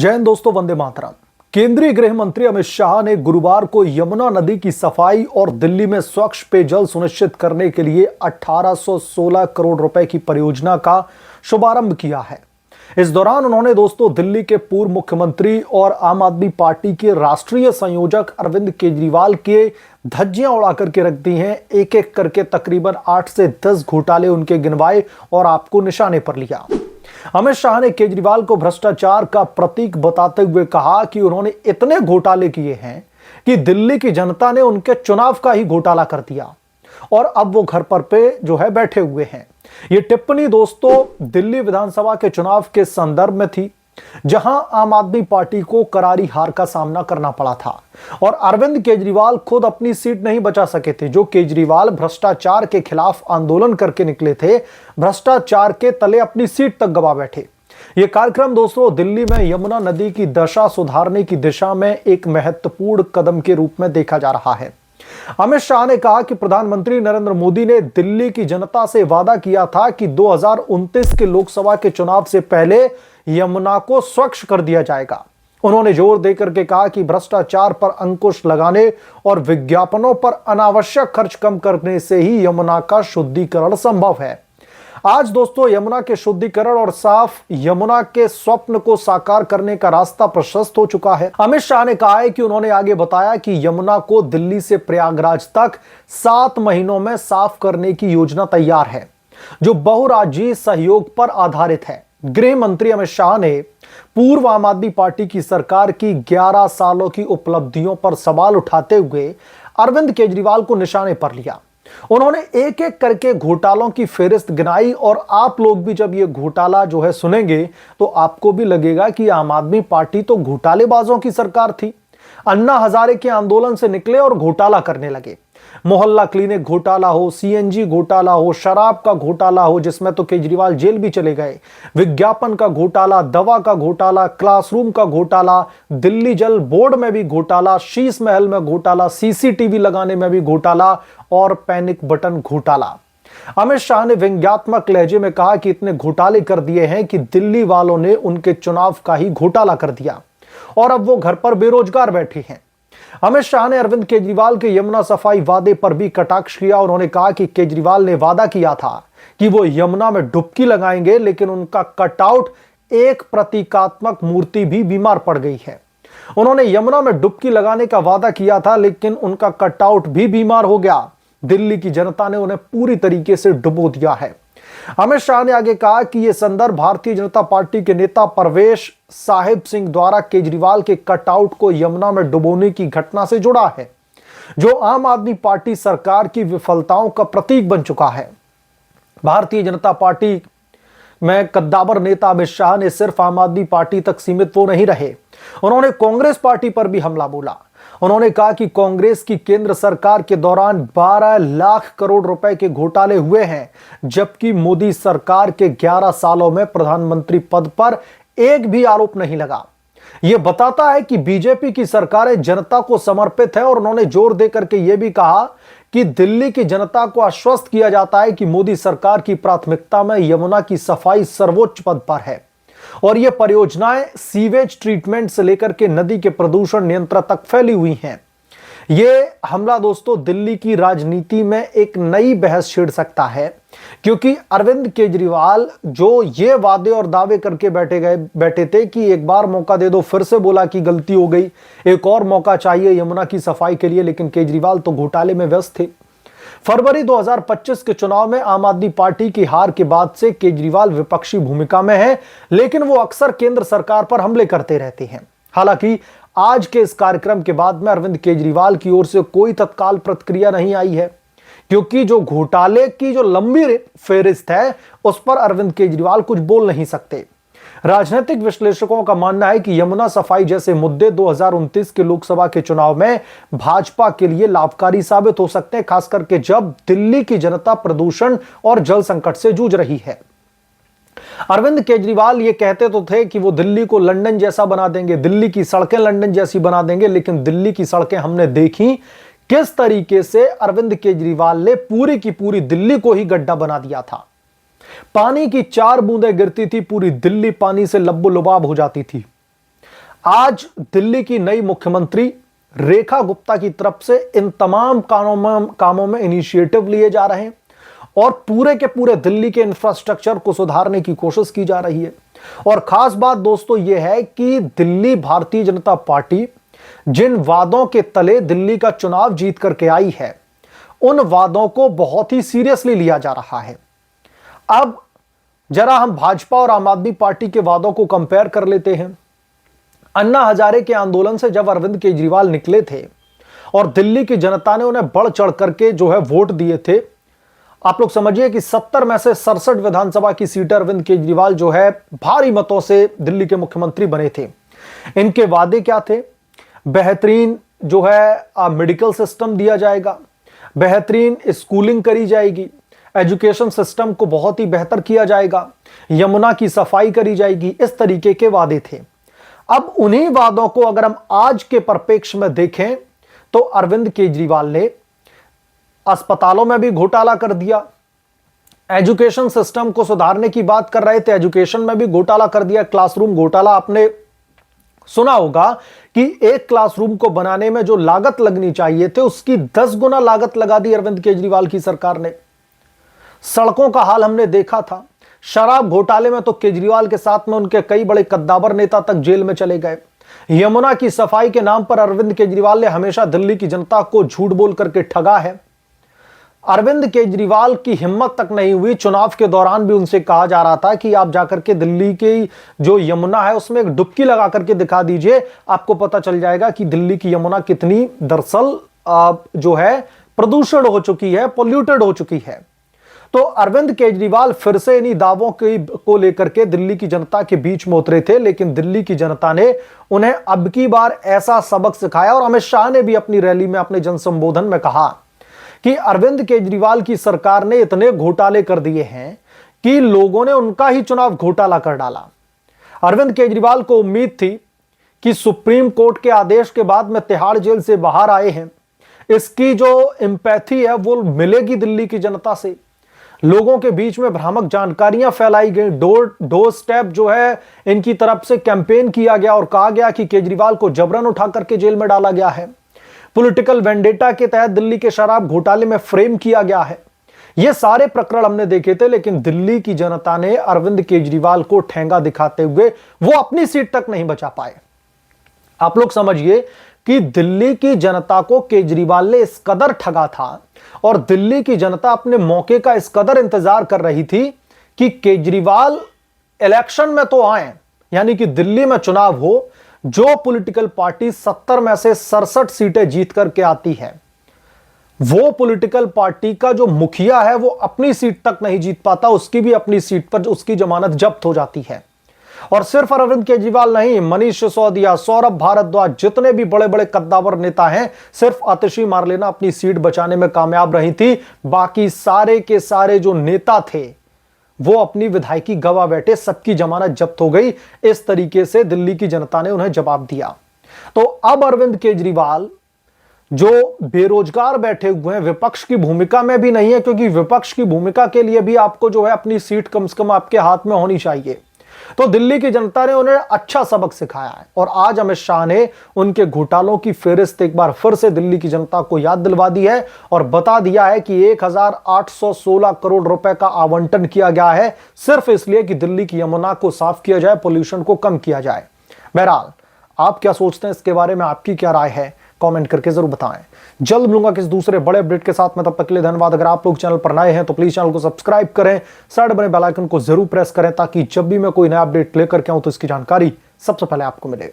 जय हिंद दोस्तों, वंदे मातरम। केंद्रीय गृह मंत्री अमित शाह ने गुरुवार को यमुना नदी की सफाई और दिल्ली में स्वच्छ पेयजल सुनिश्चित करने के लिए 1816 करोड़ रुपए की परियोजना का शुभारंभ किया है। इस दौरान उन्होंने दोस्तों दिल्ली के पूर्व मुख्यमंत्री और आम आदमी पार्टी के राष्ट्रीय संयोजक अरविंद केजरीवाल के धज्जियां उड़ा करके रख दी हैं। एक एक करके तकरीबन 8 से 10 घोटाले उनके गिनवाए और आपको निशाने पर लिया। अमित शाह ने केजरीवाल को भ्रष्टाचार का प्रतीक बताते हुए कहा कि उन्होंने इतने घोटाले किए हैं कि दिल्ली की जनता ने उनके चुनाव का ही घोटाला कर दिया और अब वो घर पर पे बैठे हुए हैं। ये टिप्पणी दोस्तों दिल्ली विधानसभा के चुनाव के संदर्भ में थी, जहां आम आदमी पार्टी को करारी हार का सामना करना पड़ा था और अरविंद केजरीवाल खुद अपनी सीट नहीं बचा सके थे। जो केजरीवाल भ्रष्टाचार के खिलाफ आंदोलन करके निकले थे, भ्रष्टाचार के तले अपनी सीट तक गवा बैठे। यह कार्यक्रम दोस्तों दिल्ली में यमुना नदी की दशा सुधारने की दिशा में एक महत्वपूर्ण कदम के रूप में देखा जा रहा है। अमित शाह ने कहा कि प्रधानमंत्री नरेंद्र मोदी ने दिल्ली की जनता से वादा किया था कि 2029 के लोकसभा के चुनाव से पहले यमुना को स्वच्छ कर दिया जाएगा। उन्होंने जोर देकर के कहा कि भ्रष्टाचार पर अंकुश लगाने और विज्ञापनों पर अनावश्यक खर्च कम करने से ही यमुना का शुद्धिकरण संभव है। आज दोस्तों यमुना के शुद्धिकरण और साफ यमुना के स्वप्न को साकार करने का रास्ता प्रशस्त हो चुका है। अमित शाह ने कहा है कि उन्होंने आगे बताया कि यमुना को दिल्ली से प्रयागराज तक 7 महीनों में साफ करने की योजना तैयार है, जो बहुराज्यीय सहयोग पर आधारित है। गृह मंत्री अमित शाह ने पूर्व आम आदमी पार्टी की सरकार की 11 सालों की उपलब्धियों पर सवाल उठाते हुए अरविंद केजरीवाल को निशाने पर लिया। उन्होंने एक एक करके घोटालों की फेहरिस्त गिनाई और आप लोग भी जब ये घोटाला सुनेंगे तो आपको भी लगेगा कि आम आदमी पार्टी तो घोटालेबाजों की सरकार थी। अन्ना हजारे के आंदोलन से निकले और घोटाला करने लगे। मोहल्ला क्लिनिक घोटाला हो, सीएनजी घोटाला हो, शराब का घोटाला हो जिसमें तो केजरीवाल जेल भी चले गए, विज्ञापन का घोटाला, दवा का घोटाला, क्लासरूम का घोटाला, दिल्ली जल बोर्ड में भी घोटाला, शीश महल में घोटाला, सीसीटीवी लगाने में भी घोटाला और पैनिक बटन घोटाला। अमित शाह ने व्यंग्यात्मक लहजे में कहा कि इतने घोटाले कर दिए हैं कि दिल्ली वालों ने उनके चुनाव का ही घोटाला कर दिया और अब वो घर पर बेरोजगार बैठे हैं। अमित शाह ने अरविंद केजरीवाल के यमुना सफाई वादे पर भी कटाक्ष किया। उन्होंने कहा कि केजरीवाल ने वादा किया था कि वो यमुना में डुबकी लगाएंगे, लेकिन उनका कटआउट एक प्रतीकात्मक मूर्ति भी बीमार पड़ गई है। उन्होंने यमुना में डुबकी लगाने का वादा किया था, लेकिन उनका कटआउट भी बीमार हो गया। दिल्ली की जनता ने उन्हें पूरी तरीके से डुबो दिया है। अमित शाह ने आगे कहा कि यह संदर्भ भारतीय जनता पार्टी के नेता परवेश साहिब सिंह द्वारा केजरीवाल के कटआउट को यमुना में डुबोने की घटना से जुड़ा है, जो आम आदमी पार्टी सरकार की विफलताओं का प्रतीक बन चुका है। भारतीय जनता पार्टी में कद्दावर नेता अमित शाह ने सिर्फ आम आदमी पार्टी तक सीमित वो नहीं रहे, उन्होंने कांग्रेस पार्टी पर भी हमला बोला। उन्होंने कहा कि कांग्रेस की केंद्र सरकार के दौरान 12 लाख करोड़ रुपए के घोटाले हुए हैं, जबकि मोदी सरकार के 11 सालों में प्रधानमंत्री पद पर एक भी आरोप नहीं लगा। यह बताता है कि बीजेपी की सरकारें जनता को समर्पित है और उन्होंने जोर देकर के यह भी कहा कि दिल्ली की जनता को आश्वस्त किया जाता है कि मोदी सरकार की प्राथमिकता में यमुना की सफाई सर्वोच्च पद पर है और ये परियोजनाएं सीवेज ट्रीटमेंट से लेकर के नदी के प्रदूषण नियंत्रण तक फैली हुई हैं। ये हमला दोस्तों दिल्ली की राजनीति में एक नई बहस छेड़ सकता है, क्योंकि अरविंद केजरीवाल जो ये वादे और दावे करके बैठे थे कि एक बार मौका दे दो, फिर से बोला कि गलती हो गई, एक और मौका चाहिए यमुना की सफाई के लिए, लेकिन केजरीवाल तो घोटाले में व्यस्त थे। फरवरी 2025 के चुनाव में आम आदमी पार्टी की हार के बाद से केजरीवाल विपक्षी भूमिका में है, लेकिन वो अक्सर केंद्र सरकार पर हमले करते रहते हैं। हालांकि आज के इस कार्यक्रम के बाद में अरविंद केजरीवाल की ओर से कोई तत्काल प्रतिक्रिया नहीं आई है, क्योंकि जो घोटाले की जो लंबी फेहरिस्त है उस पर अरविंद केजरीवाल कुछ बोल नहीं सकते। राजनीतिक विश्लेषकों का मानना है कि यमुना सफाई जैसे मुद्दे 2029 के लोकसभा के चुनाव में भाजपा के लिए लाभकारी साबित हो सकते हैं, खास करके जब दिल्ली की जनता प्रदूषण और जल संकट से जूझ रही है। अरविंद केजरीवाल ये कहते तो थे कि वो दिल्ली को लंदन जैसा बना देंगे, दिल्ली की सड़कें लंदन जैसी बना देंगे, लेकिन दिल्ली की सड़कें हमने देखी किस तरीके से अरविंद केजरीवाल ने पूरी की पूरी दिल्ली को ही गड्ढा बना दिया था। पानी की 4 बूंदें गिरती थी, पूरी दिल्ली पानी से लब्बो लुबाब हो जाती थी। आज दिल्ली की नई मुख्यमंत्री रेखा गुप्ता की तरफ से इन तमाम कामों में इनिशिएटिव लिए जा रहे हैं और पूरे के पूरे दिल्ली के इंफ्रास्ट्रक्चर को सुधारने की कोशिश की जा रही है। और खास बात दोस्तों यह है कि दिल्ली भारतीय जनता पार्टी जिन वादों के तले दिल्ली का चुनाव जीत करके आई है, उन वादों को बहुत ही सीरियसली लिया जा रहा है। अब जरा हम भाजपा और आम आदमी पार्टी के वादों को कंपेयर कर लेते हैं। अन्ना हजारे के आंदोलन से जब अरविंद केजरीवाल निकले थे और दिल्ली की जनता ने उन्हें बढ़ चढ़ करके जो है वोट दिए थे, आप लोग समझिए कि 70 में से 67 विधानसभा की सीटें अरविंद केजरीवाल जो है भारी मतों से दिल्ली के मुख्यमंत्री बने थे। इनके वादे क्या थे? बेहतरीन जो है मेडिकल सिस्टम दिया जाएगा, बेहतरीन स्कूलिंग करी जाएगी, एजुकेशन सिस्टम को बहुत ही बेहतर किया जाएगा, यमुना की सफाई करी जाएगी, इस तरीके के वादे थे। अब उन्हीं वादों को अगर हम आज के परिप्रेक्ष्य में देखें तो अरविंद केजरीवाल ने अस्पतालों में भी घोटाला कर दिया, एजुकेशन सिस्टम को सुधारने की बात कर रहे थे, एजुकेशन में भी घोटाला कर दिया। क्लासरूम घोटाला आपने सुना होगा कि एक क्लासरूम को बनाने में जो लागत लगनी चाहिए थे उसकी 10 गुना लागत लगा दी अरविंद केजरीवाल की सरकार ने। सड़कों का हाल हमने देखा था। शराब घोटाले में तो केजरीवाल के साथ में उनके कई बड़े कद्दावर नेता तक जेल में चले गए। यमुना की सफाई के नाम पर अरविंद केजरीवाल ने हमेशा दिल्ली की जनता को झूठ बोल करके ठगा है। अरविंद केजरीवाल की हिम्मत तक नहीं हुई, चुनाव के दौरान भी उनसे कहा जा रहा था कि आप जाकर के दिल्ली की जो यमुना है उसमें एक डुबकी लगा करके दिखा दीजिए, आपको पता चल जाएगा कि दिल्ली की यमुना कितनी दरअसल जो है प्रदूषण हो चुकी है, पोल्यूटेड हो चुकी है। तो अरविंद केजरीवाल फिर से इन्हीं दावों को लेकर के दिल्ली की जनता के बीच में उतरे थे, लेकिन दिल्ली की जनता ने उन्हें अब की बार ऐसा सबक सिखाया। और अमित शाह ने भी अपनी रैली में, अपने जनसंबोधन में कहा कि अरविंद केजरीवाल की सरकार ने इतने घोटाले कर दिए हैं कि लोगों ने उनका ही चुनाव घोटाला कर डाला। अरविंद केजरीवाल को उम्मीद थी कि सुप्रीम कोर्ट के आदेश के बाद में तिहाड़ जेल से बाहर आए हैं, इसकी जो एम्पैथी है वो मिलेगी दिल्ली की जनता से। लोगों के बीच में भ्रामक जानकारियां फैलाई गई, डोर स्टेप जो है इनकी तरफ से कैंपेन किया गया और कहा गया कि केजरीवाल को जबरन उठा करके जेल में डाला गया है। पॉलिटिकल वेंडेटा के तहत दिल्ली के शराब घोटाले में फ्रेम किया गया है। ये सारे प्रकरण हमने देखे थे, लेकिन दिल्ली की जनता ने अरविंद केजरीवाल को ठेंगा दिखाते हुए वो अपनी सीट तक नहीं बचा पाए। आप लोग समझिए कि दिल्ली की जनता को केजरीवाल ने इस कदर ठगा था और दिल्ली की जनता अपने मौके का इस कदर इंतजार कर रही थी कि केजरीवाल इलेक्शन में तो आए, यानी कि दिल्ली में चुनाव हो, जो पॉलिटिकल पार्टी 70 में से 67 सीटें जीत करके आती है, वो पॉलिटिकल पार्टी का जो मुखिया है वो अपनी सीट तक नहीं जीत पाता, उसकी भी अपनी सीट पर उसकी जमानत जब्त हो जाती है। और सिर्फ अरविंद केजरीवाल नहीं, मनीष सिसोदिया, सौरभ भारद्वाज, जितने भी बड़े बड़े कद्दावर नेता हैं, सिर्फ आतिशी मार्लेना अपनी सीट बचाने में कामयाब रही थी। बाकी सारे के सारे जो नेता थे वो अपनी विधायकी गवा बैठे, सबकी जमानत जब्त हो गई। इस तरीके से दिल्ली की जनता ने उन्हें जवाब दिया। तो अब अरविंद केजरीवाल जो बेरोजगार बैठे हुए हैं, विपक्ष की भूमिका में भी नहीं है, क्योंकि विपक्ष की भूमिका के लिए भी आपको जो है अपनी सीट कम से कम आपके हाथ में होनी चाहिए। तो दिल्ली की जनता ने उन्हें अच्छा सबक सिखाया है और आज अमित शाह ने उनके घोटालों की फेहरिस्त एक बार फिर से दिल्ली की जनता को याद दिलवा दी है और बता दिया है कि 1816 करोड़ रुपए का आवंटन किया गया है, सिर्फ इसलिए कि दिल्ली की यमुना को साफ किया जाए, पोल्यूशन को कम किया जाए। बहरहाल आप क्या सोचते हैं इसके बारे में, आपकी क्या राय है, कमेंट करके जरूर बताएं। जल्द मिलूंगा किस दूसरे बड़े अपडेट के साथ में, तब तक के लिए धन्यवाद। अगर आप लोग चैनल पर नए हैं तो प्लीज चैनल को सब्सक्राइब करें, साइड बने बेल आइकन को जरूर प्रेस करें ताकि जब भी मैं कोई नया अपडेट लेकर के आऊं तो इसकी जानकारी सबसे पहले आपको मिले।